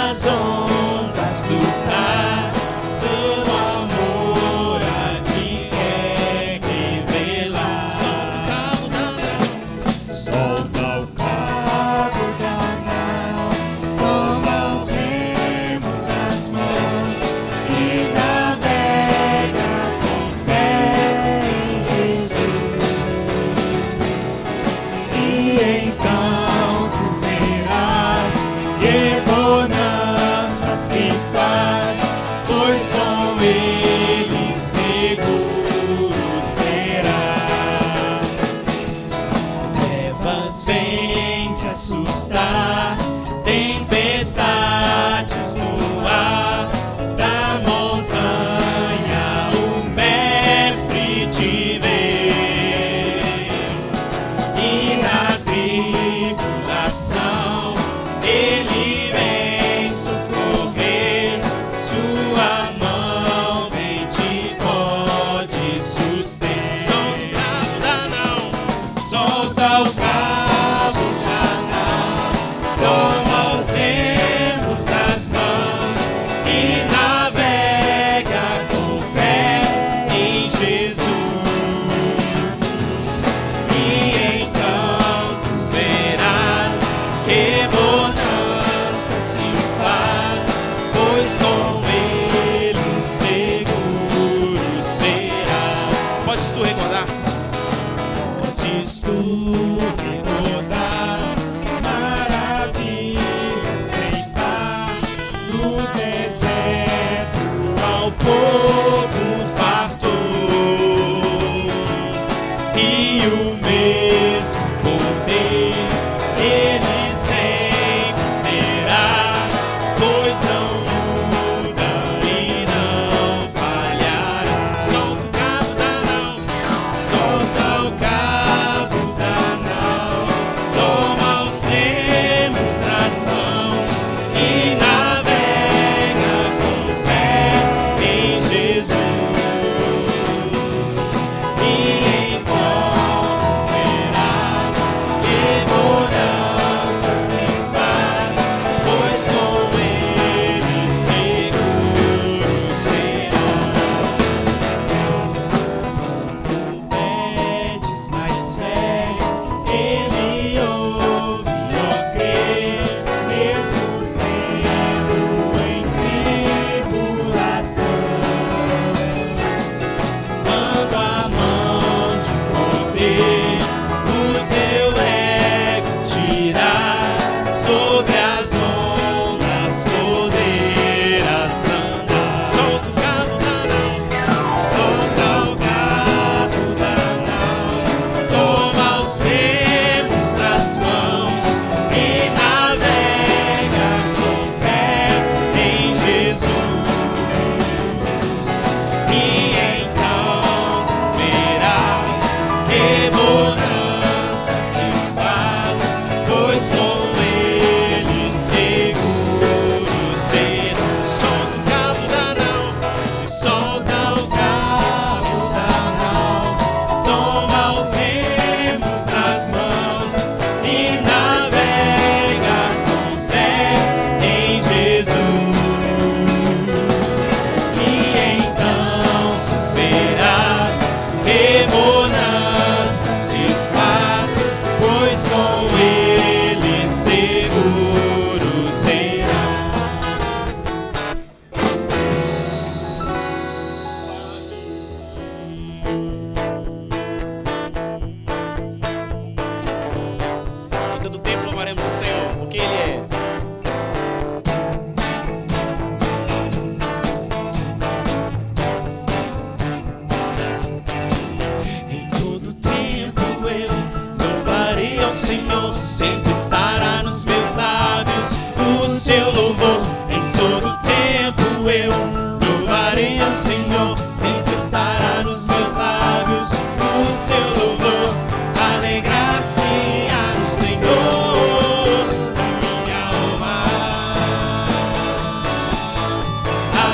as ondas do mar, seu amor a ti quer revelar. Solta o cabo da nau, toma os remos das mãos e navega com fé em Jesus. E então tu verás que bonança se faz, pois com ele seguro serás. Trevas vêm te assustar, tempestades no ar, da montanha o mestre te vê. E na tribulação ele vem socorrer, sua mão bem te pode sustentar. Solta o cabo da nau, toma os remos das mãos e navega com fé em Jesus. E então tu verás que bonança se faz, pois com ele seguro será. Podes tu recordar? Podes tu recordar maravilhas sem par no deserto ao povo fartou, e o mesmo poder ele sempre terá, pois não muda e não falhará. Solta o cabo da nau, solta o cabo da nau, toma os remos nas mãos e navega com fé em Jesus. E então verás que bonança se faz, pois com ele seguro será. Quanto pedes mais fé, ele ouve, ó crer, mesmo sendo em tribulação. Quando a mão de poder o seu ego tirar, sobre as ondas poderás andar. Solta o cabo da nau, solta o cabo da nau, toma os remos das mãos e navega com fé em Jesus. E então verás que bonança se faz, pois com ele seguro será. Solta o cabo da nau, solta o cabo da nau, toma os remos das mãos e navega com fé em Jesus. E então verás que bonança se faz, pois com ele seguro será. Em todo tempo louvaremos o Senhor, porque ele é. Em todo tempo eu louvarei ao Senhor, sempre estará nos meus lábios o seu louvor. Em todo tempo eu louvarei ao Senhor, sempre estará nos meus lábios o seu louvor. Alegrar-se-á no Senhor, a minha alma.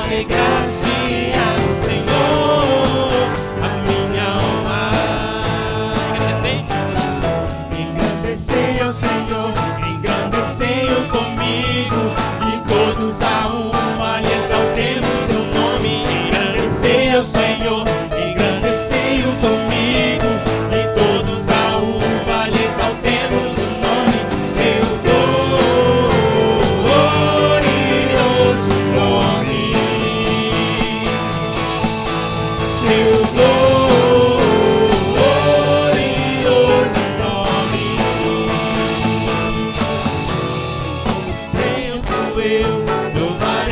Alegrar-se-á no Senhor, a minha alma. Engrandecei ao Senhor, engrandecei-o comigo, e todos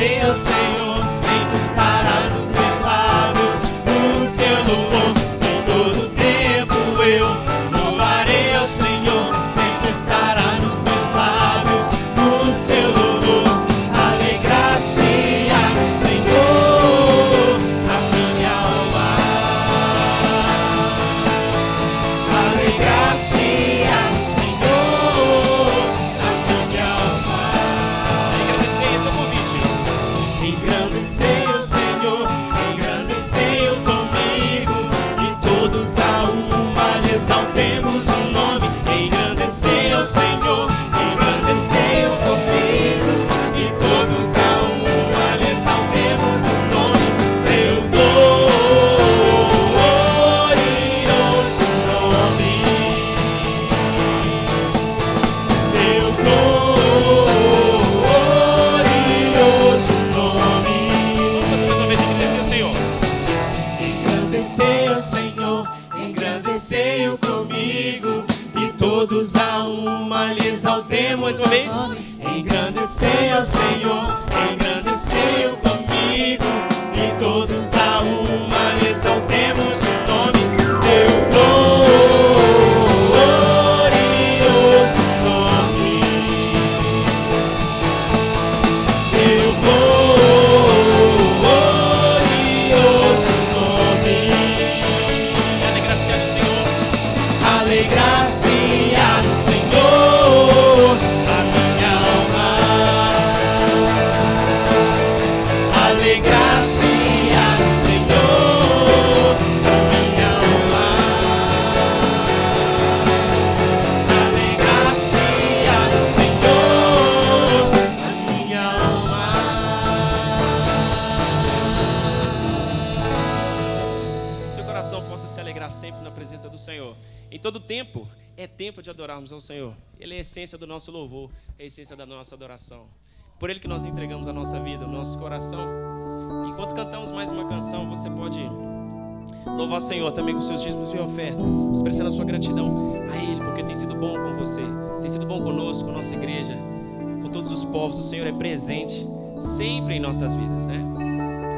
engrandecer ao Senhor, sempre estará nos meus lábios o seu louvor. Em todo tempo eu louvarei ao Senhor, sempre estará nos meus lábios o seu louvor. Alegrar-se no Senhor a minha alma, alegrar-se no Senhor a minha alma. Agradecer esse é o convite. Engrandecer o Senhor, engrandecei-o comigo, e todos a uma lhe exaltemos o nome. Engrandecer o Senhor, engrandecei-o comigo, e todos a uma lhe exaltemos o nome. Seu glorioso nome, seu glorioso nome. Vamos fazer mais uma vez, engrandecer o Senhor. Engrandecei o Senhor, engrandecei-o comigo, e todos a uma lhe exaltemos. Mais uma vez. Engrandecei o Senhor, engrandecei-o comigo, e todos a uma lhe exaltemos o nome. Seu glorioso nome, seu glorioso nome. Alegrar-se no Senhor, alegrar-se no Senhor a minha alma, alegrar-se no Senhor a minha alma, alegrar-se no Senhor a minha alma. Seu coração possa se alegrar sempre na presença do Senhor. Em todo tempo, é tempo de adorarmos ao Senhor. Ele é a essência do nosso louvor, é a essência da nossa adoração. Por Ele que nós entregamos a nossa vida, o nosso coração. Enquanto cantamos mais uma canção, você pode louvar o Senhor também com seus dízimos e ofertas, expressando a sua gratidão a Ele, porque tem sido bom com você, tem sido bom conosco, com a nossa igreja, com todos os povos. O Senhor é presente sempre em nossas vidas, né?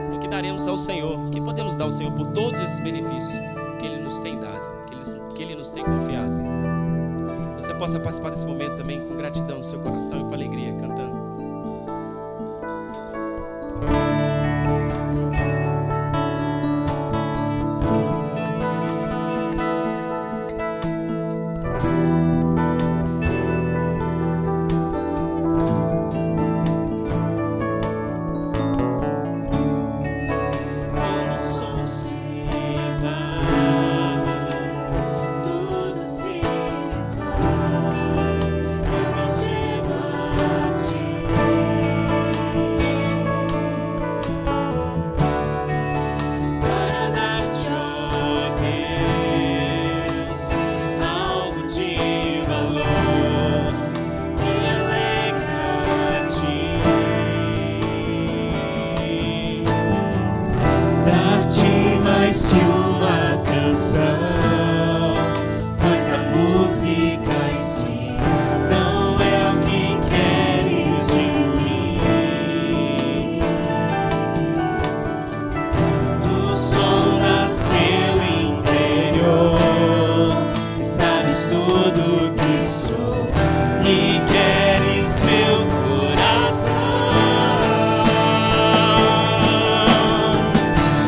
Então, o que daremos ao Senhor? O que podemos dar ao Senhor por todos esses benefícios que Ele nos tem dado, que Ele nos tem confiado? Você possa participar desse momento também com gratidão no seu coração e com alegria, cantando. Quando o som se vai, tudo se desfaz, eu me chego a ti. Para dar-te, ó Deus, algo de valor que alegra-te. Dar-te mais que uma canção, pois a música em si não é o que queres de mim. Tu sondas meu interior, sabes tudo que sou e queres meu coração.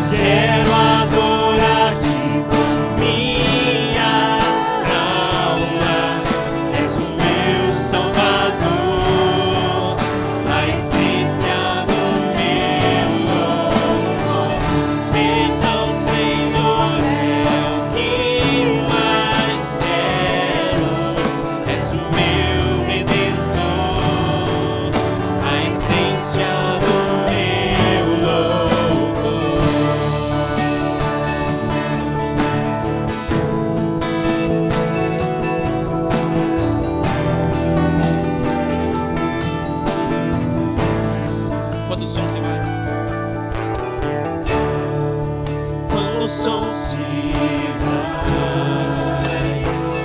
Quero adorar-te com minha alma, és o meu Salvador, a essência do meu louvor. Então, Senhor, é o que mais quero, és o meu Redentor, a essência do meu louvor. Quando o som se vai, quando o som se vai,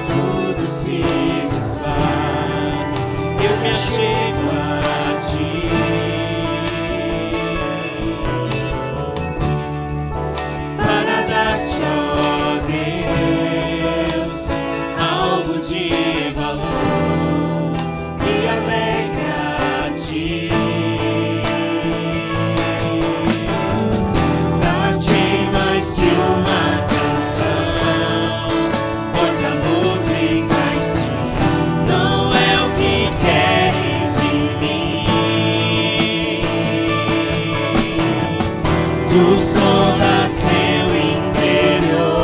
tudo se desfaz, eu me achego a ti. Tu sondas meu interior,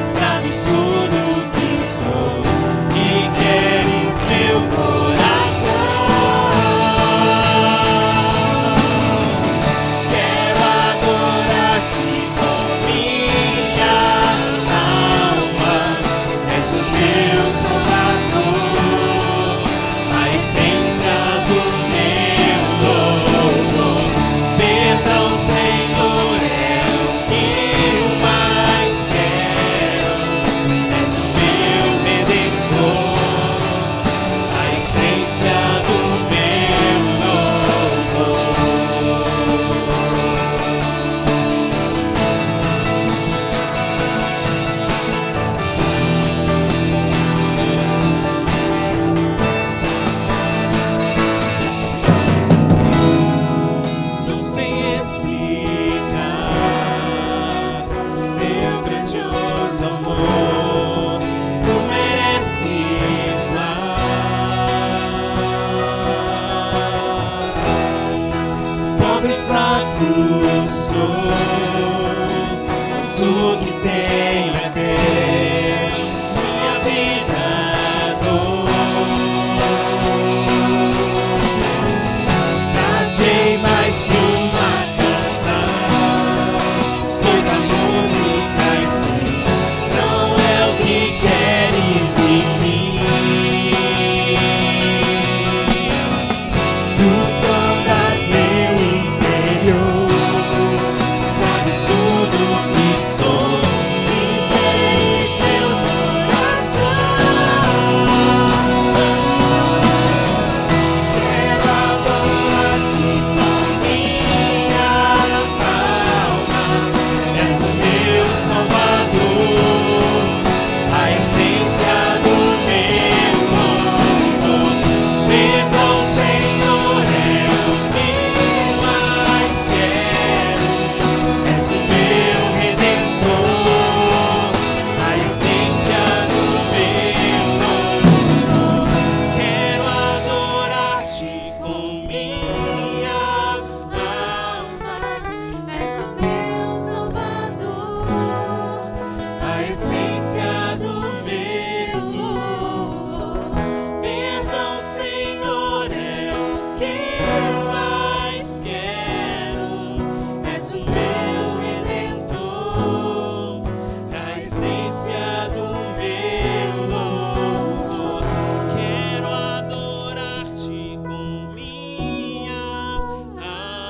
sabes tudo que sou e queres meu coração. Quero adorar-te com minha alma, és o meu Salvador, a essência do meu louvor. Perdão, Senhor, é o que eu mais quero. És o meu Redentor, a essência do meu louvor. Não sei explicar teu grandioso amor, tu mereces mais. Pobre e fraco sou, mas o que tenho é teu, minha vida dou. Cantei mais que uma canção, pois a música em si não é o que queres de mim. Tu sondas meu interior, sabes tudo que sou e queres meu coração. Quero adorar-te com minha alma, és o meu Salvador, a essência do meu louvor. Perdão, Senhor, é o que mais quero. És o meu Redentor, a essência do meu louvor. Quero adorar-te com minha alma, És o meu Salvador, a essência do meu louvor. Perdão, Senhor, é o que eu mais quero. És o meu Redentor, a essência do meu louvor. Quero adorar-te com minha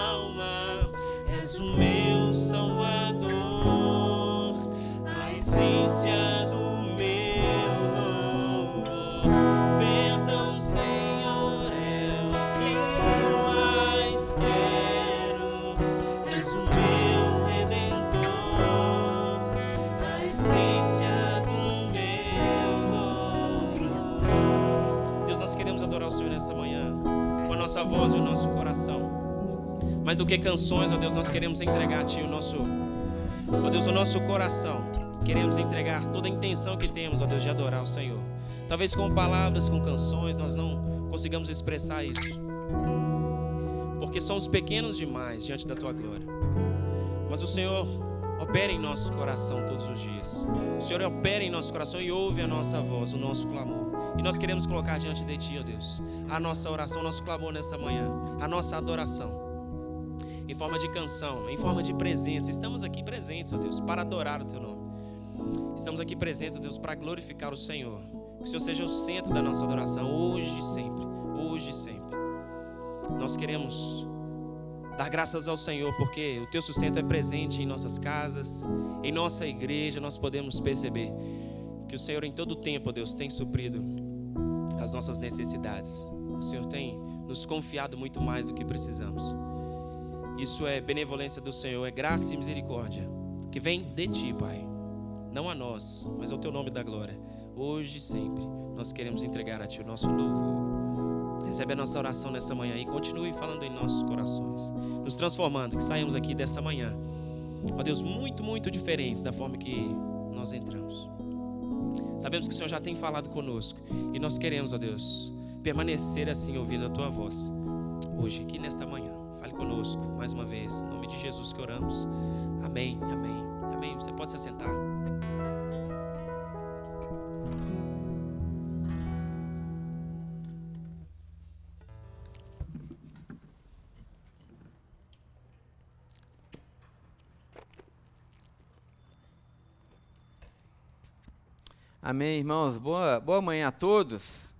alma. És o meu Salvador, a essência do meu louvor. Perdão, Senhor, é o que eu mais quero. És o meu Redentor, a essência do meu louvor. Deus, nós queremos adorar o Senhor nesta manhã, com a nossa voz e o nosso coração. Mais do que canções, ó Deus, nós queremos entregar a Ti o nosso, ó Deus, o nosso coração. Queremos entregar toda a intenção que temos, ó Deus, de adorar o Senhor. Talvez com palavras, com canções, nós não consigamos expressar isso, porque somos pequenos demais diante da Tua glória. Mas o Senhor opera em nosso coração todos os dias. O Senhor opera em nosso coração e ouve a nossa voz, o nosso clamor. E nós queremos colocar diante de Ti, ó Deus, a nossa oração, o nosso clamor nesta manhã, a nossa adoração, em forma de canção, em forma de presença. Estamos aqui presentes, ó Deus, para adorar o Teu nome. Estamos aqui presentes, ó Deus, para glorificar o Senhor. Que o Senhor seja o centro da nossa adoração, hoje e sempre, hoje e sempre. Nós queremos dar graças ao Senhor, porque o Teu sustento é presente em nossas casas, em nossa igreja. Nós podemos perceber que o Senhor em todo o tempo, ó Deus, tem suprido as nossas necessidades. O Senhor tem nos confiado muito mais do que precisamos. Isso é benevolência do Senhor, é graça e misericórdia que vem de Ti, Pai. Não a nós, mas ao Teu nome da glória. Hoje e sempre nós queremos entregar a Ti o nosso louvor. Recebe a nossa oração nesta manhã e continue falando em nossos corações, nos transformando, que saímos aqui desta manhã, ó Deus, muito, muito diferentes da forma que nós entramos. Sabemos que o Senhor já tem falado conosco e nós queremos, ó Deus, permanecer assim ouvindo a Tua voz hoje, aqui nesta manhã. Fale conosco mais uma vez, em nome de Jesus que oramos. Amém, amém, amém. Você pode se assentar. Amém, irmãos. Boa manhã a todos.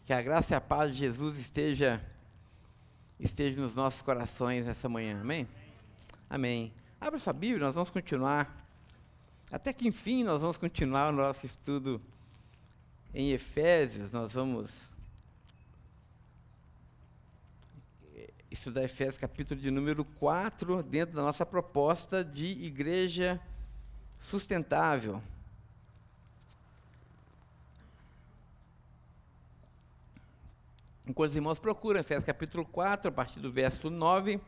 Que a graça e a paz de Jesus esteja nos nossos corações nessa manhã. Amém? Amém. Abra sua Bíblia, nós vamos continuar. Até que enfim nós vamos continuar o nosso estudo em Efésios. Nós vamos estudar Efésios capítulo de número 4, dentro da nossa proposta de igreja sustentável. Enquanto os irmãos procuram, Efésios capítulo 4, a partir do verso 9,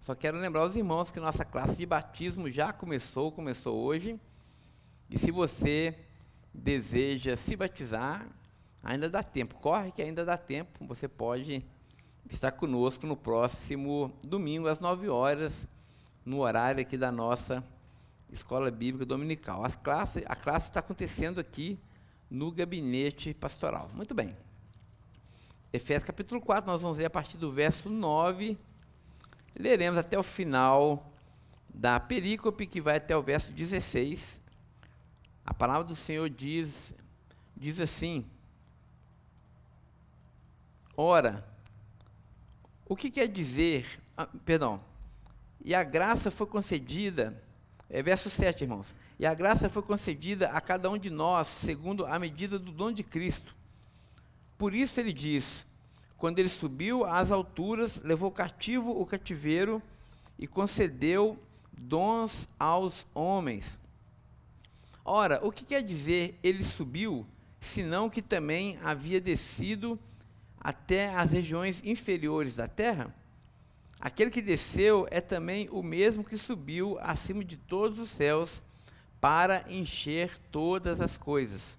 só quero lembrar os irmãos que nossa classe de batismo já começou hoje, e se você deseja se batizar, ainda dá tempo, corre que ainda dá tempo, você pode estar conosco no próximo domingo, às 9 horas, no horário aqui da nossa Escola Bíblica Dominical. A classe está acontecendo aqui no gabinete pastoral. Muito bem. Efésios capítulo 4, nós vamos ler a partir do verso 9, leremos até o final da perícope, que vai até o verso 16. A palavra do Senhor diz assim: ora, o que quer dizer, e a graça foi concedida, verso 7, irmãos, e a graça foi concedida a cada um de nós, segundo a medida do dom de Cristo. Por isso ele diz: quando ele subiu às alturas, levou cativo o cativeiro e concedeu dons aos homens. Ora, o que quer dizer ele subiu, senão que também havia descido até as regiões inferiores da terra? Aquele que desceu é também o mesmo que subiu acima de todos os céus para encher todas as coisas.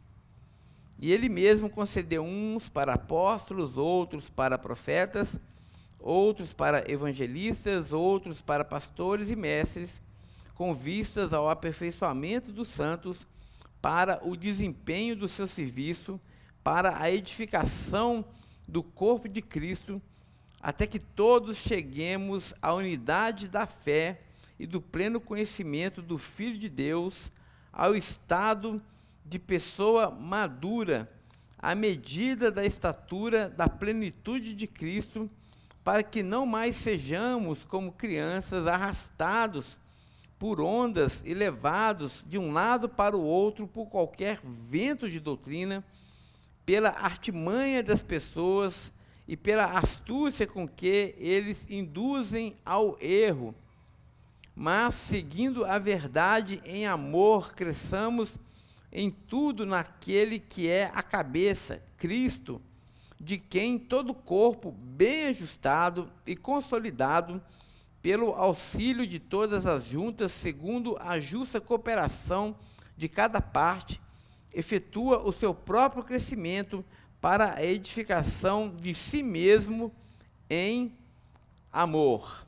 E ele mesmo concedeu uns para apóstolos, outros para profetas, outros para evangelistas, outros para pastores e mestres, com vistas ao aperfeiçoamento dos santos, para o desempenho do seu serviço, para a edificação do corpo de Cristo, até que todos cheguemos à unidade da fé e do pleno conhecimento do Filho de Deus, ao estado de pessoa madura, à medida da estatura da plenitude de Cristo, para que não mais sejamos como crianças arrastados por ondas e levados de um lado para o outro por qualquer vento de doutrina, pela artimanha das pessoas e pela astúcia com que eles induzem ao erro. Mas, seguindo a verdade em amor, cresçamos em tudo naquele que é a cabeça, Cristo, de quem todo o corpo, bem ajustado e consolidado, pelo auxílio de todas as juntas, segundo a justa cooperação de cada parte, efetua o seu próprio crescimento para a edificação de si mesmo em amor.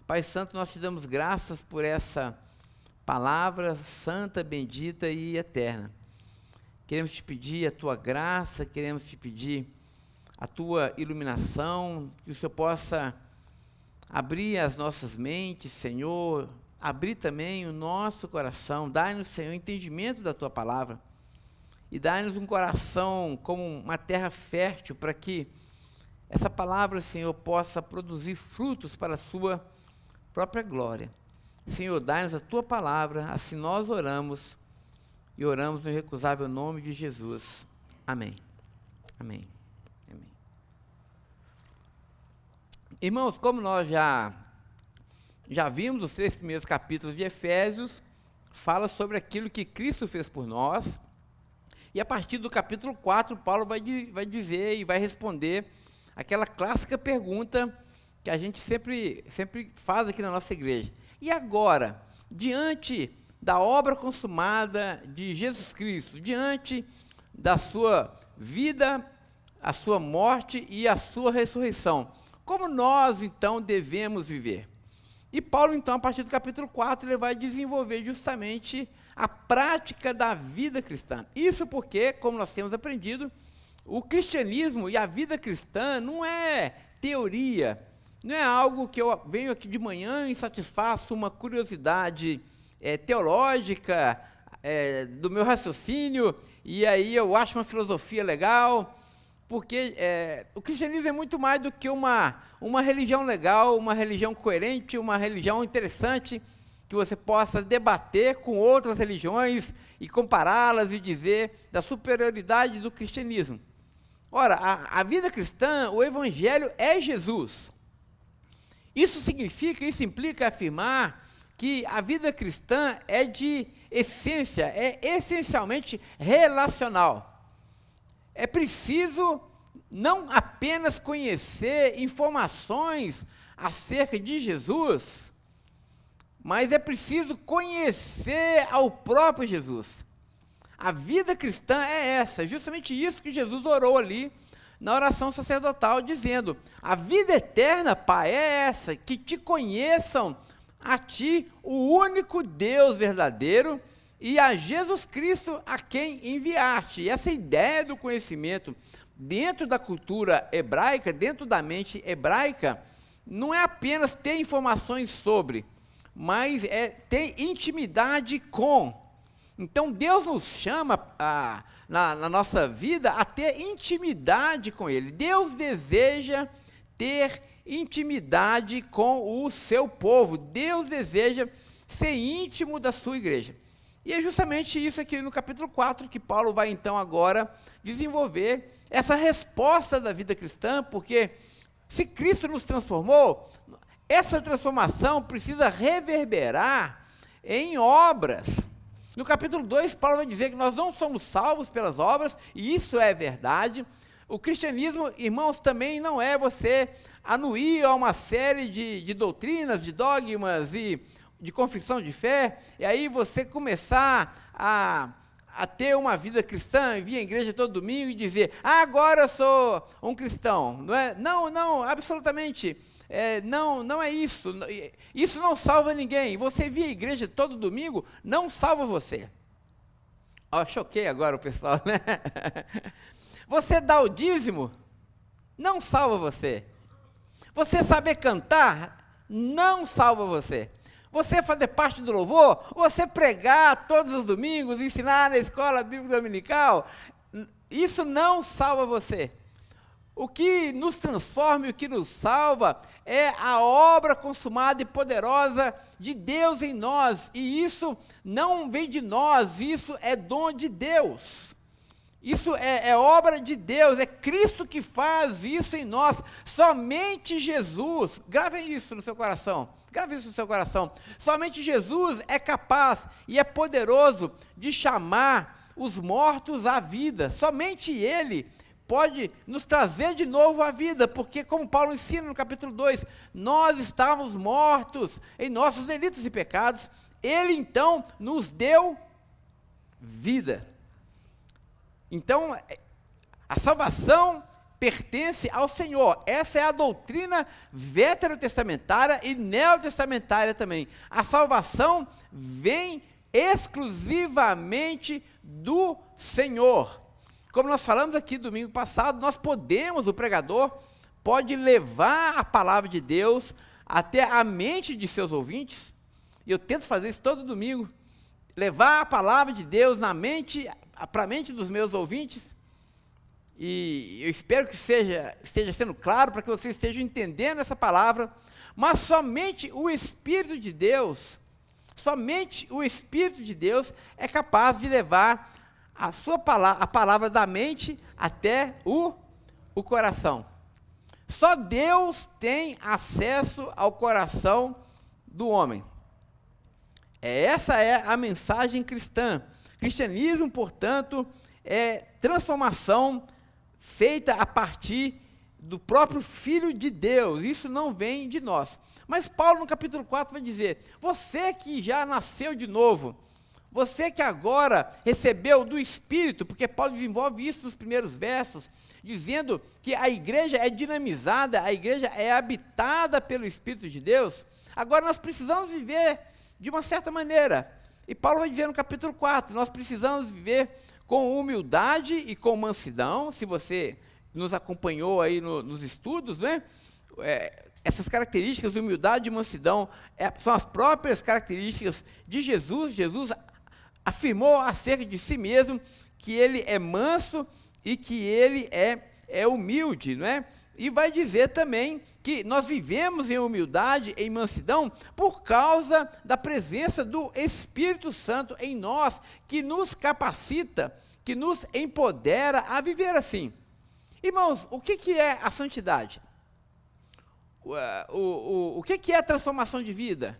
Pai Santo, nós te damos graças por essa palavra santa, bendita e eterna. Queremos te pedir a tua graça, queremos te pedir a tua iluminação, que o Senhor possa abrir as nossas mentes, Senhor, abrir também o nosso coração, dai-nos, Senhor, entendimento da tua palavra, e dai-nos um coração como uma terra fértil, para que essa palavra, Senhor, possa produzir frutos para a sua própria glória. Senhor, dai-nos a tua palavra, assim nós oramos, e oramos no irrecusável nome de Jesus. Amém. Amém. Amém. Irmãos, como nós já vimos, os 3 primeiros capítulos de Efésios, fala sobre aquilo que Cristo fez por nós, e a partir do capítulo 4, Paulo vai dizer e vai responder aquela clássica pergunta que a gente sempre faz aqui na nossa igreja. E agora, diante da obra consumada de Jesus Cristo, diante da sua vida a sua morte e a sua ressurreição. Como nós, então, devemos viver? E Paulo, então, a partir do capítulo 4, ele vai desenvolver justamente a prática da vida cristã. Isso porque, como nós temos aprendido, o cristianismo e a vida cristã não é teoria, não é algo que eu venho aqui de manhã e satisfaço uma curiosidade teológica do meu raciocínio, e aí eu acho uma filosofia legal, porque o cristianismo é muito mais do que uma religião legal, uma religião coerente, uma religião interessante, que você possa debater com outras religiões e compará-las e dizer da superioridade do cristianismo. Ora, a vida cristã, o evangelho é Jesus. Isso implica afirmar que a vida cristã é de essência, é essencialmente relacional. É preciso não apenas conhecer informações acerca de Jesus, mas é preciso conhecer ao próprio Jesus. A vida cristã é essa, justamente isso que Jesus orou ali na oração sacerdotal, dizendo: a vida eterna, Pai, é essa, que te conheçam a ti, o único Deus verdadeiro, e a Jesus Cristo a quem enviaste. E essa ideia do conhecimento dentro da cultura hebraica, dentro da mente hebraica, não é apenas ter informações sobre, mas é ter intimidade com. Então Deus nos chama na nossa vida a ter intimidade com Ele. Deus deseja ter intimidade com o seu povo. Deus deseja ser íntimo da sua igreja. E é justamente isso aqui no capítulo 4 que Paulo vai então agora desenvolver essa resposta da vida cristã, porque se Cristo nos transformou, essa transformação precisa reverberar em obras. No capítulo 2, Paulo vai dizer que nós não somos salvos pelas obras, e isso é verdade. O cristianismo, irmãos, também não é você anuir a uma série de doutrinas, de dogmas e de confissão de fé, e aí você começar a ter uma vida cristã, vir à igreja todo domingo e dizer: agora eu sou um cristão. Não é? Não, absolutamente. Não é isso. Isso não salva ninguém. Você vir à igreja todo domingo não salva você. Choquei agora o pessoal, né? Você dá o dízimo, não salva você. Você saber cantar, não salva você. Você fazer parte do louvor, você pregar todos os domingos, ensinar na escola bíblica dominical, isso não salva você. O que nos transforma e o que nos salva é a obra consumada e poderosa de Deus em nós. E isso não vem de nós, isso é dom de Deus. Isso é obra de Deus, é Cristo que faz isso em nós. Somente Jesus, gravem isso no seu coração, somente Jesus é capaz e é poderoso de chamar os mortos à vida. Somente Ele pode nos trazer de novo à vida, porque como Paulo ensina no capítulo 2, nós estávamos mortos em nossos delitos e pecados, Ele então nos deu vida. Então, a salvação pertence ao Senhor. Essa é a doutrina veterotestamentária e neotestamentária também. A salvação vem exclusivamente do Senhor. Como nós falamos aqui domingo passado, o pregador pode levar a palavra de Deus até a mente de seus ouvintes, e eu tento fazer isso todo domingo, levar a palavra de Deus para a mente dos meus ouvintes, e eu espero que esteja sendo claro, para que vocês estejam entendendo essa palavra, mas somente o Espírito de Deus é capaz de levar a palavra da mente até o coração. Só Deus tem acesso ao coração do homem. Essa é a mensagem cristã. Cristianismo, portanto, é transformação feita a partir do próprio Filho de Deus. Isso não vem de nós. Mas Paulo, no capítulo 4, vai dizer: você que já nasceu de novo, Você que agora recebeu do Espírito, porque Paulo desenvolve isso nos primeiros versos, dizendo que a igreja é dinamizada, a igreja é habitada pelo Espírito de Deus. Agora nós precisamos viver de uma certa maneira. E Paulo vai dizer no capítulo 4, nós precisamos viver com humildade e com mansidão. Se você nos acompanhou aí nos estudos, né? Essas características de humildade e mansidão são as próprias características de Jesus. Jesus afirmou acerca de si mesmo que ele é manso e que ele é humilde, não é? E vai dizer também que nós vivemos em humildade, em mansidão, por causa da presença do Espírito Santo em nós, que nos capacita, que nos empodera a viver assim. Irmãos, o que é a santidade? O que é a transformação de vida?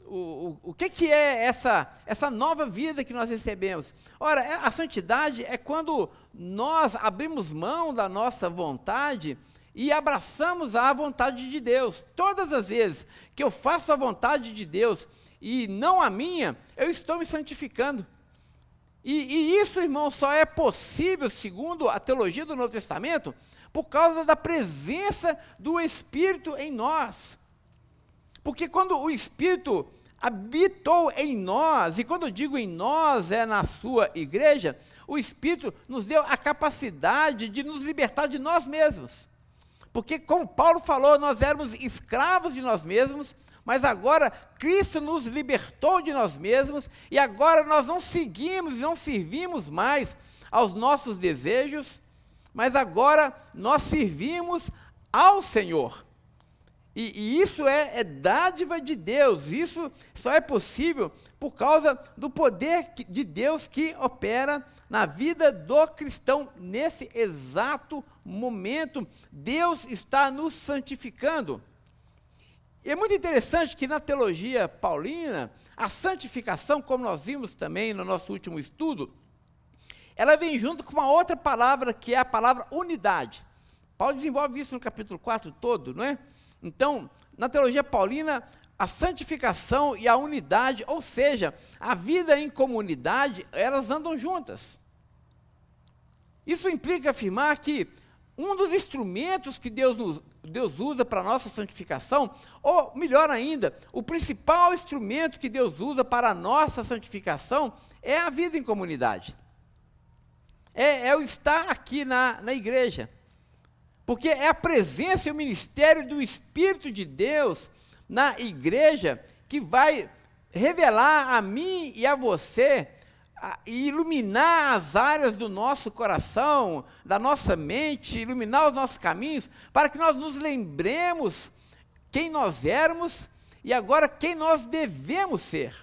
O que é essa nova vida que nós recebemos? Ora, a santidade é quando nós abrimos mão da nossa vontade e abraçamos a vontade de Deus. Todas as vezes que eu faço a vontade de Deus e não a minha, eu estou me santificando. E isso, irmão, só é possível, segundo a teologia do Novo Testamento, por causa da presença do Espírito em nós. Porque quando o Espírito habitou em nós, e quando eu digo em nós, é na sua igreja, o Espírito nos deu a capacidade de nos libertar de nós mesmos. Porque, como Paulo falou, nós éramos escravos de nós mesmos, mas agora Cristo nos libertou de nós mesmos, e agora nós não seguimos e não servimos mais aos nossos desejos, mas agora nós servimos ao Senhor. E isso é dádiva de Deus, isso só é possível por causa do poder de Deus que opera na vida do cristão nesse exato momento. Deus está nos santificando. E é muito interessante que na teologia paulina, a santificação, como nós vimos também no nosso último estudo, ela vem junto com uma outra palavra, que é a palavra unidade. Paulo desenvolve isso no capítulo 4 todo, não é? Então, na teologia paulina, a santificação e a unidade, ou seja, a vida em comunidade, elas andam juntas. Isso implica afirmar que um dos instrumentos que Deus usa para a nossa santificação, ou melhor ainda, o principal instrumento que Deus usa para a nossa santificação é a vida em comunidade. É o estar aqui na igreja. Porque é a presença e o ministério do Espírito de Deus na igreja que vai revelar a mim e a você e iluminar as áreas do nosso coração, da nossa mente, iluminar os nossos caminhos, para que nós nos lembremos quem nós éramos e agora quem nós devemos ser.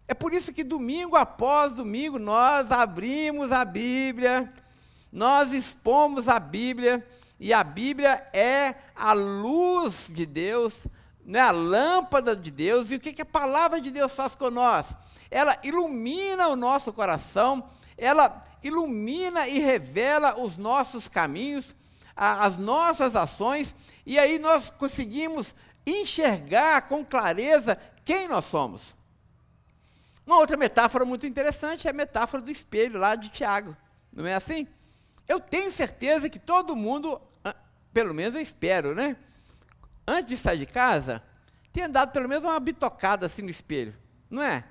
É por isso que domingo após domingo nós abrimos a Bíblia, nós expomos a Bíblia, e a Bíblia é a luz de Deus, né, a lâmpada de Deus. E o que a palavra de Deus faz com nós? Ela ilumina o nosso coração, ela ilumina e revela os nossos caminhos, as nossas ações, e aí nós conseguimos enxergar com clareza quem nós somos. Uma outra metáfora muito interessante é a metáfora do espelho lá de Tiago, não é assim? Eu tenho certeza que todo mundo, pelo menos eu espero, né? Antes de sair de casa, tenha dado pelo menos uma bitocada assim no espelho, não é?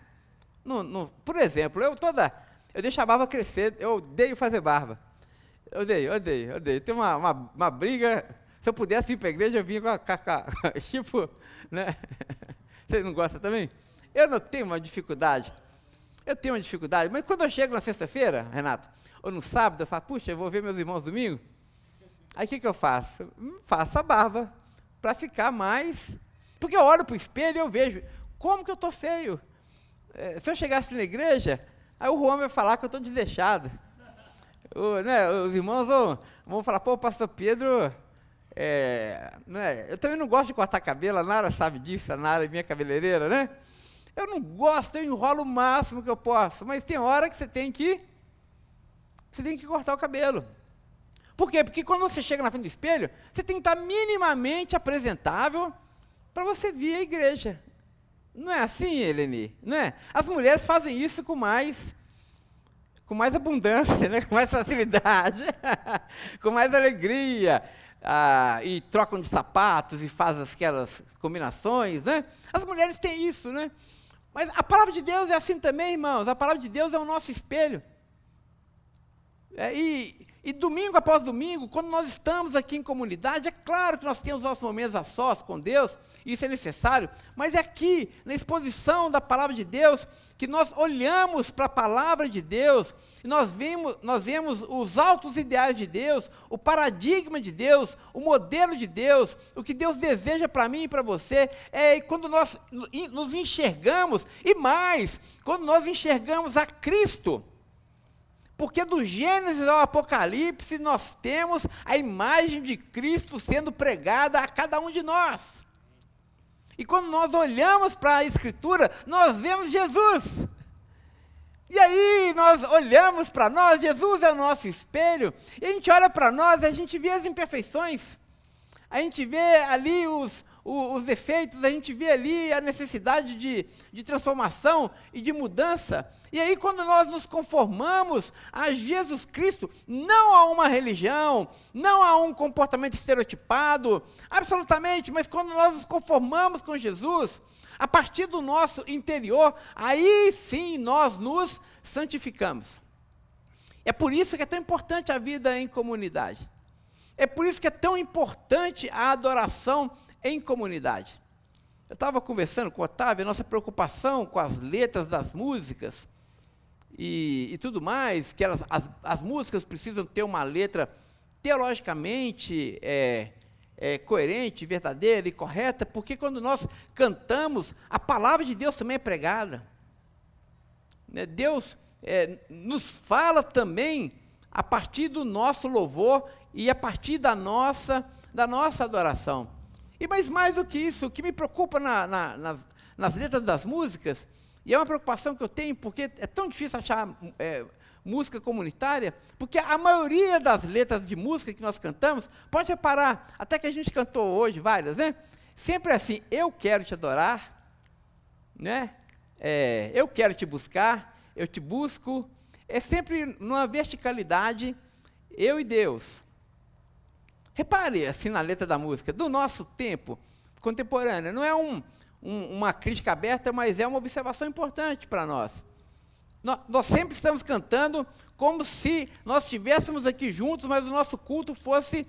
Por exemplo, eu deixo a barba crescer, eu odeio fazer barba. Eu odeio. Tem uma briga, se eu pudesse ir para a igreja, eu vinha com a tipo, né? Você não gosta também? Eu não tenho uma dificuldade. Eu tenho uma dificuldade, mas quando eu chego na sexta-feira, Renato, ou no sábado, eu falo, puxa, eu vou ver meus irmãos domingo. Aí o que eu faço? Faço a barba, para ficar mais... Porque eu olho para o espelho e eu vejo, como que eu estou feio? Se eu chegasse na igreja, aí o Juan vai falar que eu estou desleixado. Os irmãos vão falar, pô, pastor Pedro... eu também não gosto de cortar cabelo, a Nara sabe disso, a Nara é minha cabeleireira, né? Eu não gosto, eu enrolo o máximo que eu posso, mas tem hora que você tem que cortar o cabelo. Por quê? Porque quando você chega na frente do espelho, você tem que estar minimamente apresentável para você vir à igreja. Não é assim, Eleni? Não é? As mulheres fazem isso com mais abundância, né? Com mais facilidade, com mais alegria, e trocam de sapatos e fazem aquelas combinações, né? As mulheres têm isso, né? Mas a palavra de Deus é assim também, irmãos. A palavra de Deus é o nosso espelho. E domingo após domingo, quando nós estamos aqui em comunidade, é claro que nós temos nossos momentos a sós com Deus, isso é necessário, mas é aqui, na exposição da palavra de Deus, que nós olhamos para a palavra de Deus, e nós vemos os altos ideais de Deus, o paradigma de Deus, o modelo de Deus, o que Deus deseja para mim e para você, quando nós nos enxergamos, e mais, quando nós enxergamos a Cristo. Porque do Gênesis ao Apocalipse nós temos a imagem de Cristo sendo pregada a cada um de nós. E quando nós olhamos para a Escritura, nós vemos Jesus. E aí nós olhamos para nós, Jesus é o nosso espelho, e a gente olha para nós, a gente vê as imperfeições, a gente vê ali os defeitos, a gente vê ali a necessidade de transformação e de mudança. E aí quando nós nos conformamos a Jesus Cristo, não a uma religião, não a um comportamento estereotipado, absolutamente, mas quando nós nos conformamos com Jesus, a partir do nosso interior, aí sim nós nos santificamos. É por isso que é tão importante a vida em comunidade. É por isso que é tão importante a adoração em comunidade. Eu estava conversando com o Otávio, a nossa preocupação com as letras das músicas e tudo mais, que as músicas precisam ter uma letra teologicamente coerente, verdadeira e correta, porque quando nós cantamos, a palavra de Deus também é pregada. Deus nos fala também a partir do nosso louvor e a partir da nossa adoração. E mais do que isso, o que me preocupa nas letras das músicas, e é uma preocupação que eu tenho, porque é tão difícil achar música comunitária, porque a maioria das letras de música que nós cantamos, pode reparar, até que a gente cantou hoje várias, né? Sempre é assim, eu quero te adorar, né? Eu quero te buscar, eu te busco, é sempre numa verticalidade, eu e Deus. Repare assim na letra da música, do nosso tempo contemporâneo, não é uma crítica aberta, mas é uma observação importante para nós. Nós sempre estamos cantando como se nós estivéssemos aqui juntos, mas o nosso culto fosse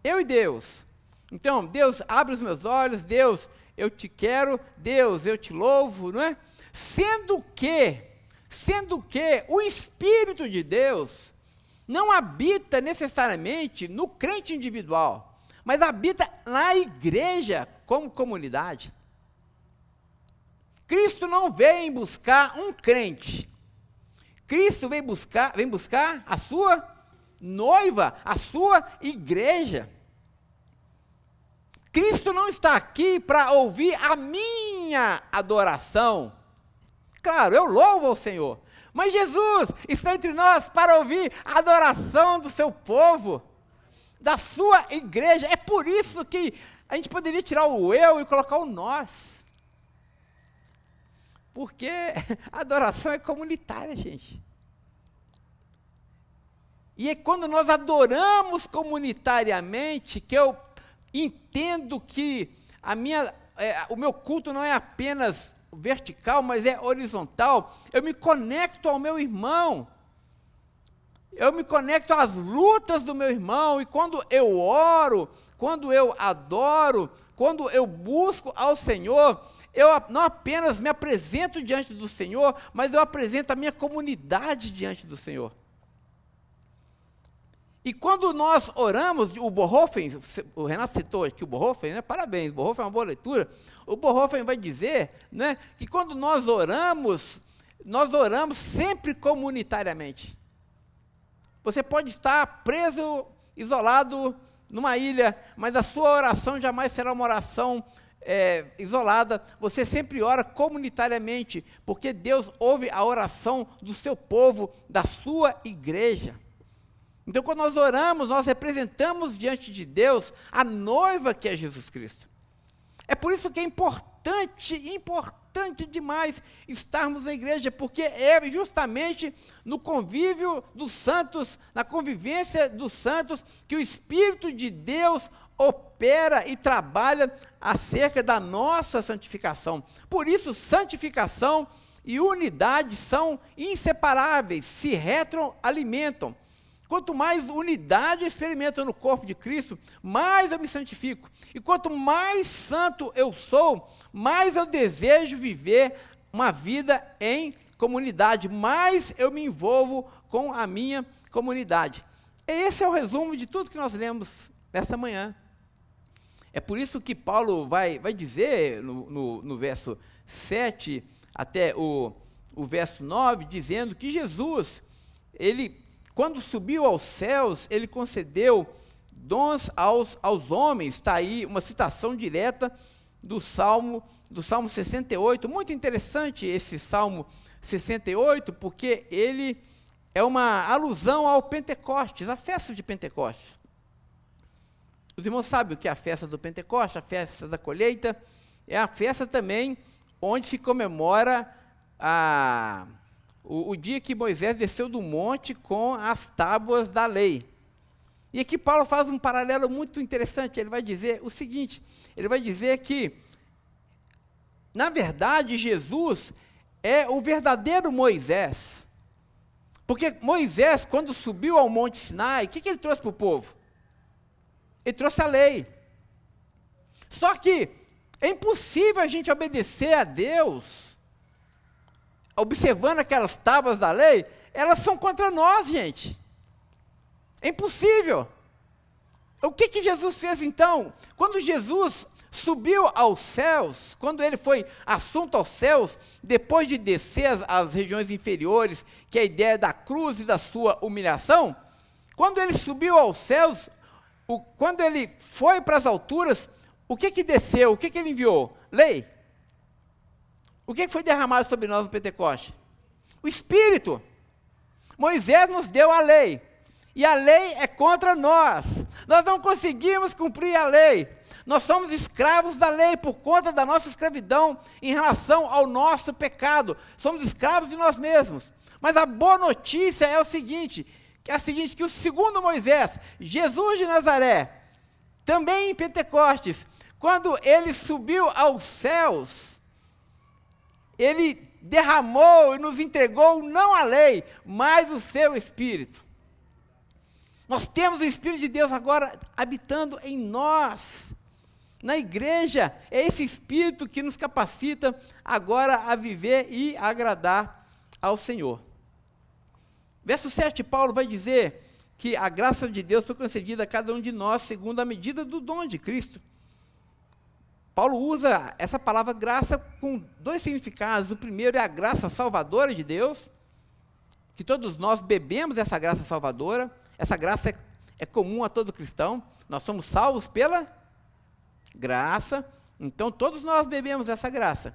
eu e Deus. Então, Deus, abre os meus olhos, Deus, eu te quero, Deus, eu te louvo, não é? Sendo que o Espírito de Deus não habita necessariamente no crente individual, mas habita na igreja como comunidade. Cristo não vem buscar um crente. Cristo vem buscar a sua noiva, a sua igreja. Cristo não está aqui para ouvir a minha adoração. Claro, eu louvo ao Senhor. Mas Jesus está entre nós para ouvir a adoração do seu povo, da sua igreja. É por isso que a gente poderia tirar o eu e colocar o nós. Porque a adoração é comunitária, gente. E é quando nós adoramos comunitariamente que eu entendo que o meu culto não é apenas vertical, mas é horizontal. Eu me conecto ao meu irmão. Eu me conecto às lutas do meu irmão. E quando eu oro, quando eu adoro, quando eu busco ao Senhor, eu não apenas me apresento diante do Senhor, mas eu apresento a minha comunidade diante do Senhor. E quando nós oramos, o Bonhoeffer, o Renato citou aqui o Bonhoeffer, né? Parabéns, o Bonhoeffer é uma boa leitura. O Bonhoeffer vai dizer, né, que quando nós oramos sempre comunitariamente. Você pode estar preso, isolado, numa ilha, mas a sua oração jamais será uma oração isolada. Você sempre ora comunitariamente, porque Deus ouve a oração do seu povo, da sua igreja. Então, quando nós oramos, nós representamos diante de Deus a noiva que é Jesus Cristo. É por isso que é importante importante demais estarmos na igreja, porque é justamente no convívio dos santos, na convivência dos santos, que o Espírito de Deus opera e trabalha acerca da nossa santificação. Por isso, santificação e unidade são inseparáveis, se retroalimentam. Quanto mais unidade eu experimento no corpo de Cristo, mais eu me santifico. E quanto mais santo eu sou, mais eu desejo viver uma vida em comunidade, mais eu me envolvo com a minha comunidade. Esse é o resumo de tudo que nós lemos nessa manhã. É por isso que Paulo vai dizer no verso 7 até o verso 9, dizendo que Jesus, ele, quando subiu aos céus, ele concedeu dons aos homens. Está aí uma citação direta do Salmo 68. Muito interessante esse Salmo 68, porque ele é uma alusão ao Pentecostes, a festa de Pentecostes. Os irmãos sabem o que é a festa do Pentecostes, a festa da colheita. É a festa também onde se comemora o dia que Moisés desceu do monte com as tábuas da lei. E aqui Paulo faz um paralelo muito interessante. Ele vai dizer o seguinte, ele vai dizer que, na verdade, Jesus é o verdadeiro Moisés. Porque Moisés, quando subiu ao Monte Sinai, o que ele trouxe para o povo? Ele trouxe a lei. Só que é impossível a gente obedecer a Deus, observando aquelas tábuas da lei, elas são contra nós, gente. É impossível. O que Jesus fez então? Quando Jesus subiu aos céus, quando ele foi assunto aos céus, depois de descer às regiões inferiores, que é a ideia da cruz e da sua humilhação, quando ele subiu aos céus, quando ele foi para as alturas, o que desceu? O que ele enviou? Lei. O que foi derramado sobre nós no Pentecoste? O Espírito. Moisés nos deu a lei. E a lei é contra nós. Nós não conseguimos cumprir a lei. Nós somos escravos da lei por conta da nossa escravidão em relação ao nosso pecado. Somos escravos de nós mesmos. Mas a boa notícia é o seguinte, que o segundo Moisés, Jesus de Nazaré, também em Pentecostes, quando ele subiu aos céus, ele derramou e nos entregou não a lei, mas o seu Espírito. Nós temos o Espírito de Deus agora habitando em nós. Na igreja, é esse Espírito que nos capacita agora a viver e agradar ao Senhor. Verso 7, Paulo vai dizer que a graça de Deus foi concedida a cada um de nós segundo a medida do dom de Cristo. Paulo usa essa palavra graça com dois significados. O primeiro é a graça salvadora de Deus, que todos nós bebemos essa graça salvadora. Essa graça é comum a todo cristão. Nós somos salvos pela graça, então todos nós bebemos essa graça.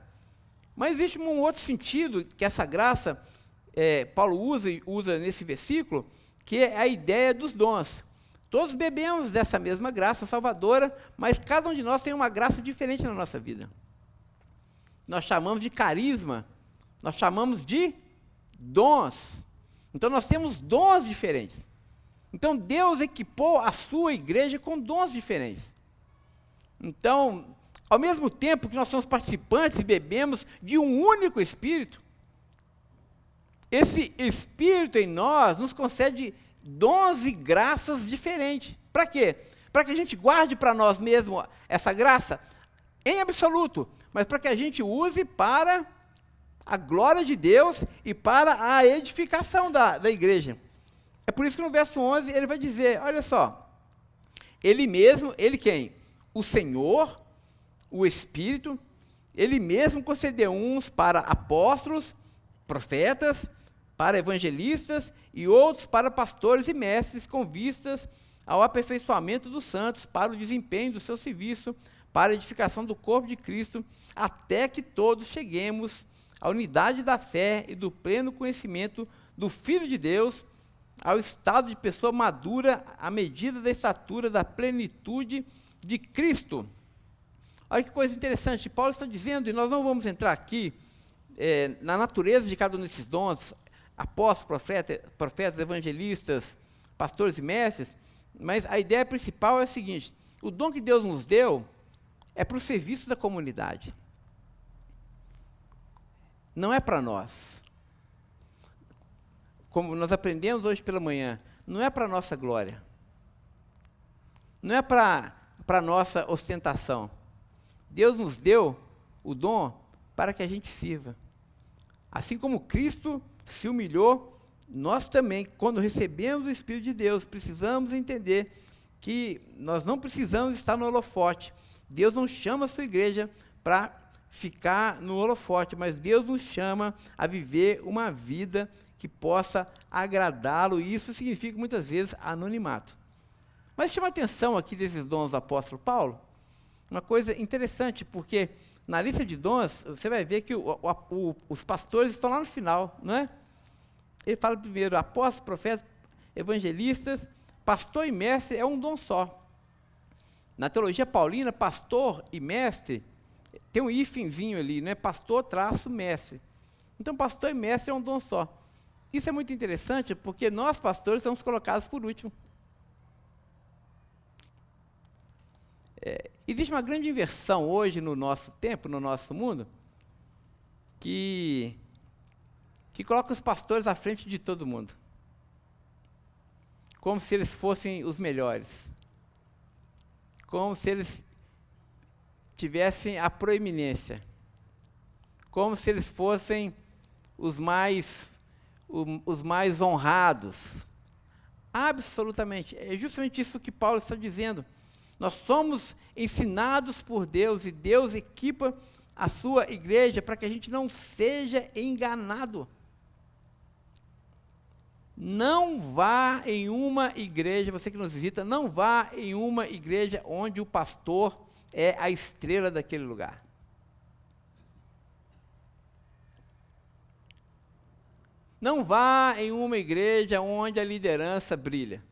Mas existe um outro sentido que essa graça, Paulo usa nesse versículo, que é a ideia dos dons. Todos bebemos dessa mesma graça salvadora, mas cada um de nós tem uma graça diferente na nossa vida. Nós chamamos de carisma, nós chamamos de dons. Então nós temos dons diferentes. Então Deus equipou a sua igreja com dons diferentes. Então, ao mesmo tempo que nós somos participantes e bebemos de um único Espírito, esse Espírito em nós nos concede dons e graças diferentes. Para quê? Para que a gente guarde para nós mesmos essa graça, em absoluto, mas para que a gente use para a glória de Deus e para a edificação da igreja. É por isso que no verso 11 ele vai dizer, olha só, ele mesmo, ele quem? O Senhor, o Espírito, ele mesmo concedeu uns para apóstolos, profetas, para evangelistas e outros para pastores e mestres, com vistas ao aperfeiçoamento dos santos, para o desempenho do seu serviço, para a edificação do corpo de Cristo, até que todos cheguemos à unidade da fé e do pleno conhecimento do Filho de Deus, ao estado de pessoa madura, à medida da estatura da plenitude de Cristo. Olha que coisa interessante, Paulo está dizendo, e nós não vamos entrar aqui na natureza de cada um desses dons, apóstolos, profetas, evangelistas, pastores e mestres, mas a ideia principal é a seguinte: o dom que Deus nos deu é para o serviço da comunidade. Não é para nós. Como nós aprendemos hoje pela manhã, não é para a nossa glória. Não é para a nossa ostentação. Deus nos deu o dom para que a gente sirva. Assim como Cristo se humilhou, nós também, quando recebemos o Espírito de Deus, precisamos entender que nós não precisamos estar no holofote. Deus não chama a sua igreja para ficar no holofote, mas Deus nos chama a viver uma vida que possa agradá-lo, e isso significa muitas vezes anonimato. Mas chama a atenção aqui desses dons do apóstolo Paulo, uma coisa interessante, porque na lista de dons, você vai ver que os pastores estão lá no final, não é? Ele fala primeiro, apóstolos, profetas, evangelistas, pastor e mestre é um dom só. Na teologia paulina, pastor e mestre, tem um hífenzinho ali, né? Pastor traço mestre. Então, pastor e mestre é um dom só. Isso é muito interessante, porque nós, pastores, somos colocados por último. Existe uma grande inversão hoje no nosso tempo, no nosso mundo, que coloca os pastores à frente de todo mundo. Como se eles fossem os melhores. Como se eles tivessem a proeminência. Como se eles fossem os mais honrados. Absolutamente. É justamente isso que Paulo está dizendo. Nós somos ensinados por Deus, e Deus equipa a sua igreja para que a gente não seja enganado. Não vá em uma igreja, você que nos visita, não vá em uma igreja onde o pastor é a estrela daquele lugar. Não vá em uma igreja onde a liderança brilha.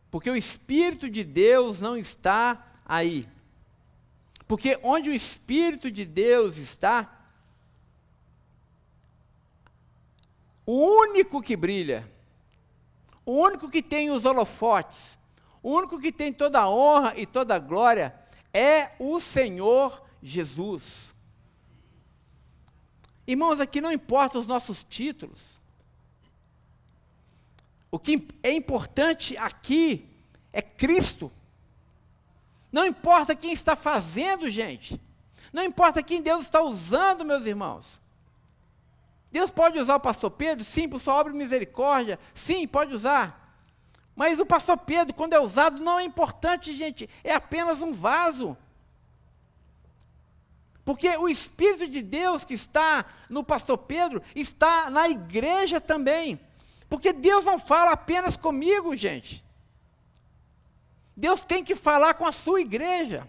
Porque o Espírito de Deus não está aí. Porque onde o Espírito de Deus está, o único que brilha, o único que tem os holofotes, o único que tem toda a honra e toda a glória é o Senhor Jesus. Irmãos, aqui não importa os nossos títulos. O que é importante aqui é Cristo. Não importa quem está fazendo, gente. Não importa quem Deus está usando, meus irmãos. Deus pode usar o pastor Pedro? Sim, por sua obra e misericórdia. Sim, pode usar. Mas o pastor Pedro, quando é usado, não é importante, gente. É apenas um vaso. Porque o Espírito de Deus que está no pastor Pedro, está na igreja também. Porque Deus não fala apenas comigo, gente. Deus tem que falar com a sua igreja.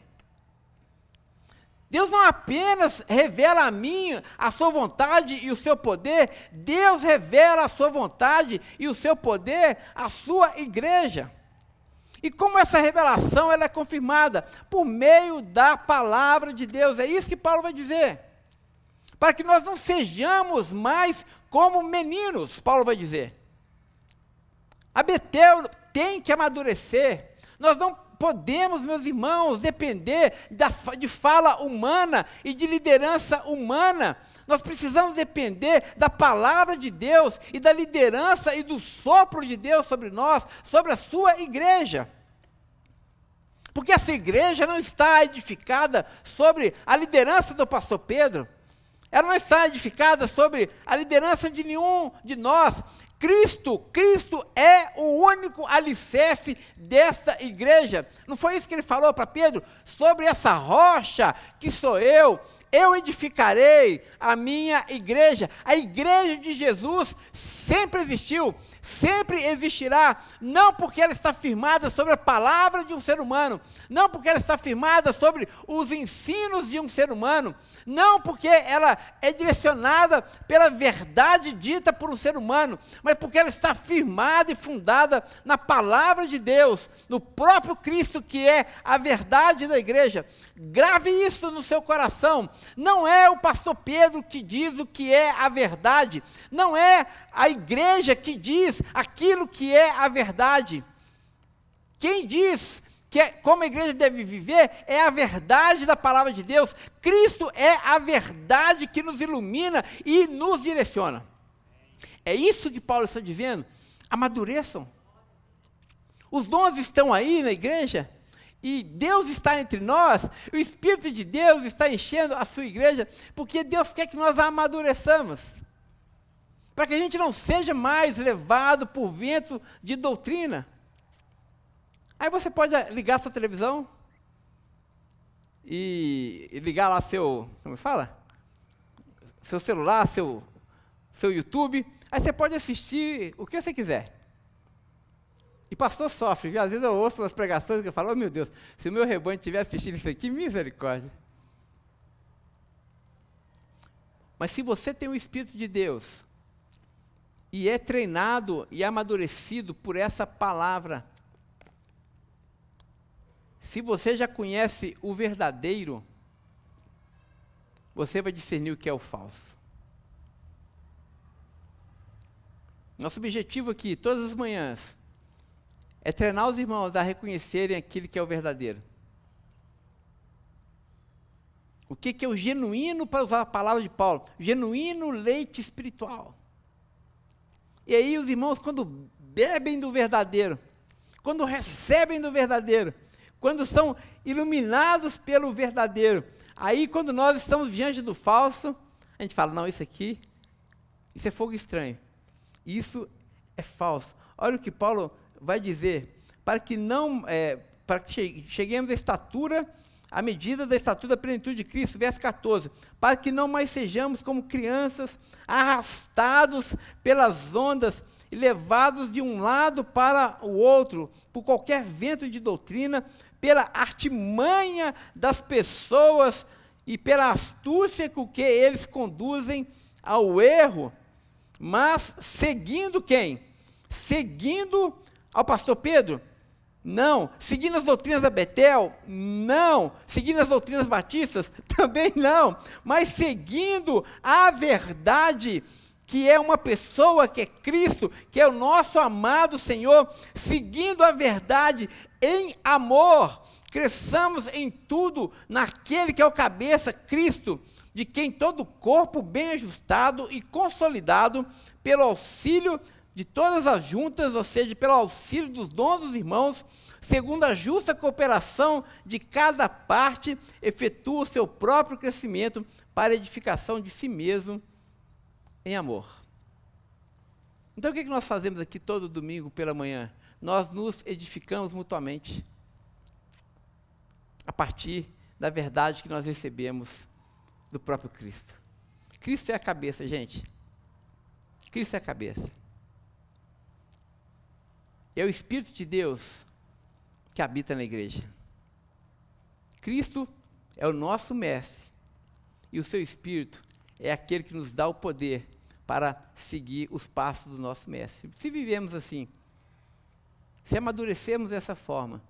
Deus não apenas revela a mim a sua vontade e o seu poder, Deus revela a sua vontade e o seu poder à sua igreja. E como essa revelação ela é confirmada? Por meio da palavra de Deus. É isso que Paulo vai dizer. Para que nós não sejamos mais como meninos, Paulo vai dizer. A Betel tem que amadurecer. Nós não podemos, meus irmãos, depender de fala humana e de liderança humana. Nós precisamos depender da palavra de Deus e da liderança e do sopro de Deus sobre nós, sobre a sua igreja. Porque essa igreja não está edificada sobre a liderança do pastor Pedro. Ela não está edificada sobre a liderança de nenhum de nós. Cristo é o único alicerce dessa igreja. Não foi isso que ele falou para Pedro? Sobre essa rocha que sou eu edificarei a minha igreja. A igreja de Jesus sempre existiu, sempre existirá, não porque ela está firmada sobre a palavra de um ser humano, não porque ela está firmada sobre os ensinos de um ser humano, não porque ela é direcionada pela verdade dita por um ser humano, mas mas porque ela está firmada e fundada na palavra de Deus, no próprio Cristo, que é a verdade da igreja. Grave isso no seu coração. Não é o pastor Pedro que diz o que é a verdade, não é a igreja que diz aquilo que é a verdade. Quem diz como a igreja deve viver é a verdade da palavra de Deus. Cristo é a verdade que nos ilumina e nos direciona. É isso que Paulo está dizendo. Amadureçam. Os dons estão aí na igreja, e Deus está entre nós, o Espírito de Deus está enchendo a sua igreja, porque Deus quer que nós a amadureçamos, para que a gente não seja mais levado por vento de doutrina. Aí você pode ligar sua televisão e ligar lá como fala? Seu celular, seu YouTube. Aí você pode assistir o que você quiser. E pastor sofre, viu? Às vezes eu ouço as pregações que eu falo, oh meu Deus, se o meu rebanho estiver assistindo isso aqui, misericórdia. Mas se você tem o Espírito de Deus, e é treinado e amadurecido por essa palavra, se você já conhece o verdadeiro, você vai discernir o que é o falso. Nosso objetivo aqui, todas as manhãs, é treinar os irmãos a reconhecerem aquilo que é o verdadeiro. O que é o genuíno, para usar a palavra de Paulo? Genuíno leite espiritual. E aí os irmãos, quando bebem do verdadeiro, quando recebem do verdadeiro, quando são iluminados pelo verdadeiro, aí quando nós estamos diante do falso, a gente fala, não, isso é fogo estranho, isso é falso. Olha o que Paulo vai dizer, para que cheguemos à estatura, à medida da estatura da plenitude de Cristo, verso 14, para que não mais sejamos como crianças, arrastados pelas ondas e levados de um lado para o outro, por qualquer vento de doutrina, pela artimanha das pessoas e pela astúcia com que eles conduzem ao erro, mas seguindo quem? Seguindo ao pastor Pedro? Não. Seguindo as doutrinas da Betel? Não. Seguindo as doutrinas batistas? Também não. Mas seguindo a verdade, que é uma pessoa, que é Cristo, que é o nosso amado Senhor, seguindo a verdade em amor, cresçamos em tudo naquele que é o cabeça, Cristo, de quem todo o corpo bem ajustado e consolidado pelo auxílio de todas as juntas, ou seja, pelo auxílio dos dons dos irmãos, segundo a justa cooperação de cada parte, efetua o seu próprio crescimento para a edificação de si mesmo em amor. Então o que nós fazemos aqui todo domingo pela manhã? Nós nos edificamos mutuamente, a partir da verdade que nós recebemos do próprio Cristo. Cristo é a cabeça, gente. Cristo é a cabeça. É o Espírito de Deus que habita na igreja. Cristo é o nosso mestre, e o seu Espírito é aquele que nos dá o poder para seguir os passos do nosso mestre. Se vivemos assim, se amadurecermos dessa forma,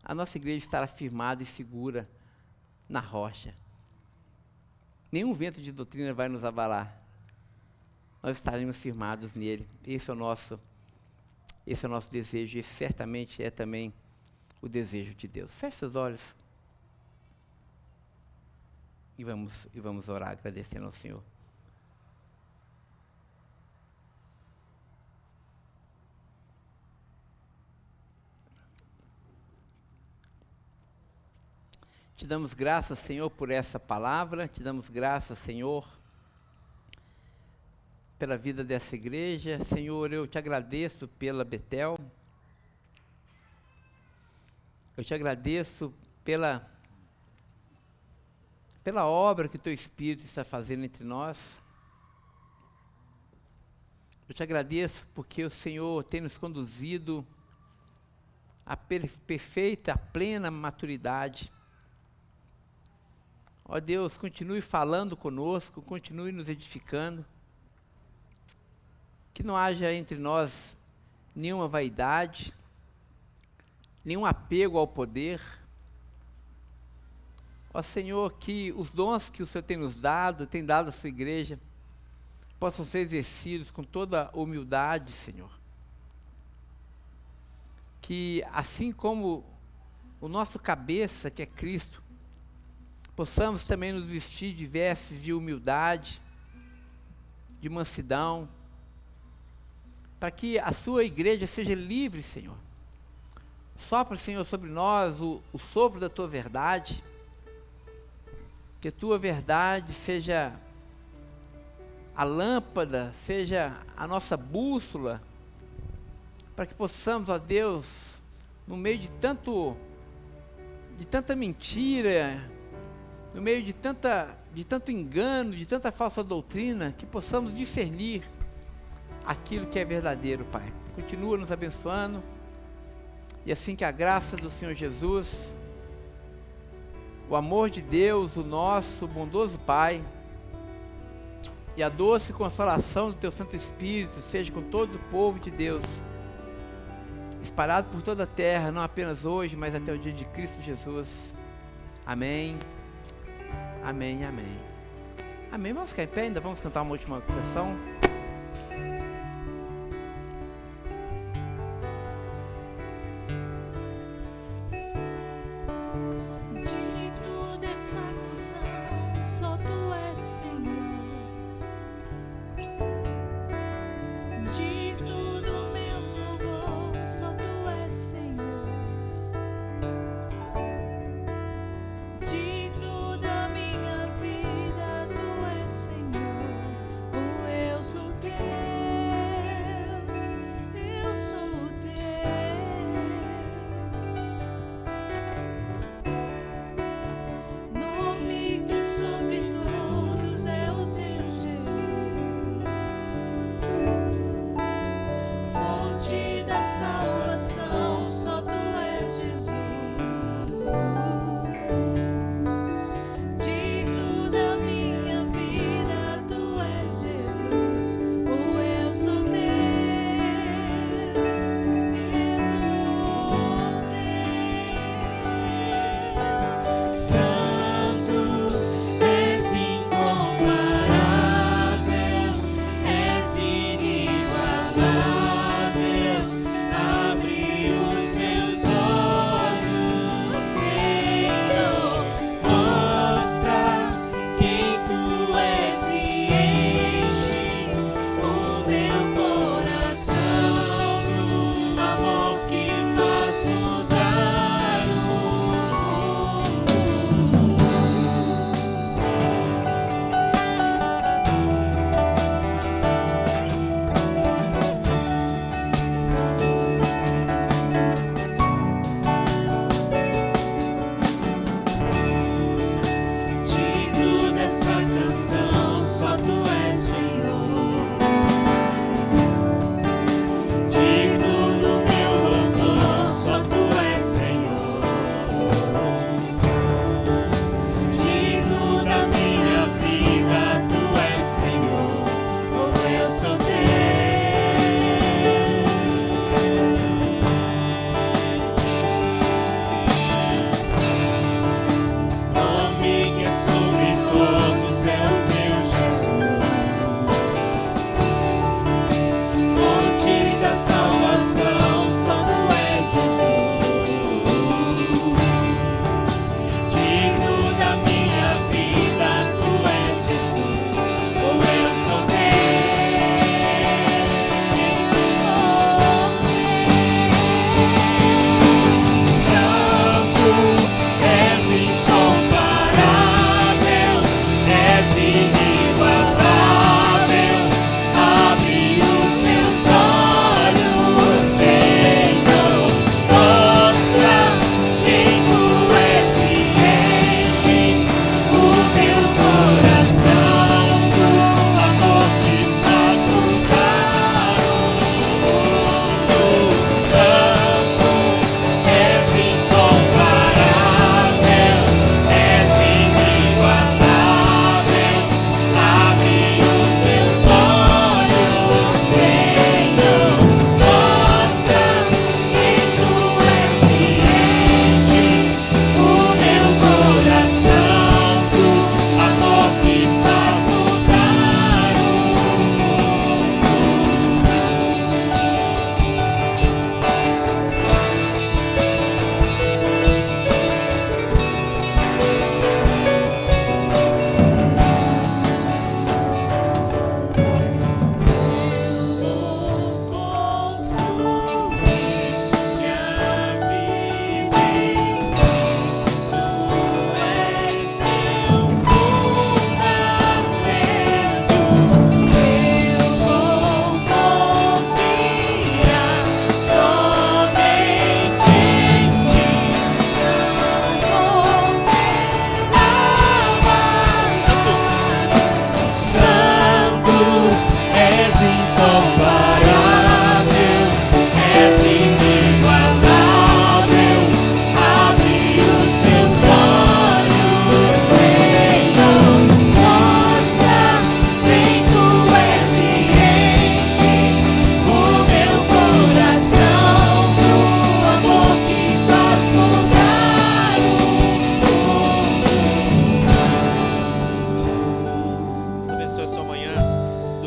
a nossa igreja estará firmada e segura na rocha. Nenhum vento de doutrina vai nos abalar. Nós estaremos firmados nele. Esse é o nosso desejo, e certamente é também o desejo de Deus. Feche seus olhos e vamos orar agradecendo ao Senhor. Te damos graças, Senhor, por essa palavra, te damos graças, Senhor, pela vida dessa igreja. Senhor, eu te agradeço pela Betel, eu te agradeço pela obra que o teu Espírito está fazendo entre nós. Eu te agradeço porque o Senhor tem nos conduzido à perfeita, à plena maturidade. Ó Deus, continue falando conosco, continue nos edificando. que não haja entre nós nenhuma vaidade, nenhum apego ao poder. Ó Senhor, que os dons que o Senhor tem nos dado, tem dado à sua igreja, possam ser exercidos com toda humildade, Senhor. Que assim como o nosso cabeça, que é Cristo, possamos também nos vestir de vestes de humildade, de mansidão, para que a sua igreja seja livre, Senhor. Sopra, Senhor, sobre nós o sopro da tua verdade, que a tua verdade seja a lâmpada, seja a nossa bússola, para que possamos, ó Deus, no meio de tanta mentira, no meio de tanto engano, de tanta falsa doutrina, que possamos discernir aquilo que é verdadeiro, Pai. Continua nos abençoando, e assim que a graça do Senhor Jesus, o amor de Deus, o nosso bondoso Pai, e a doce consolação do Teu Santo Espírito seja com todo o povo de Deus, espalhado por toda a terra, não apenas hoje, mas até o dia de Cristo Jesus. Amém, amém, amém. Amém, vamos ficar em pé, ainda vamos cantar uma última canção. Digno dessa canção, só Tu és Senhor. Digno do meu louvor, só Tu és Senhor. Digno da minha vida, Tu és Senhor. Oh, eu sou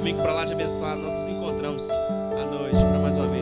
domingo para lá de abençoar. Nós nos encontramos à noite para mais uma vez.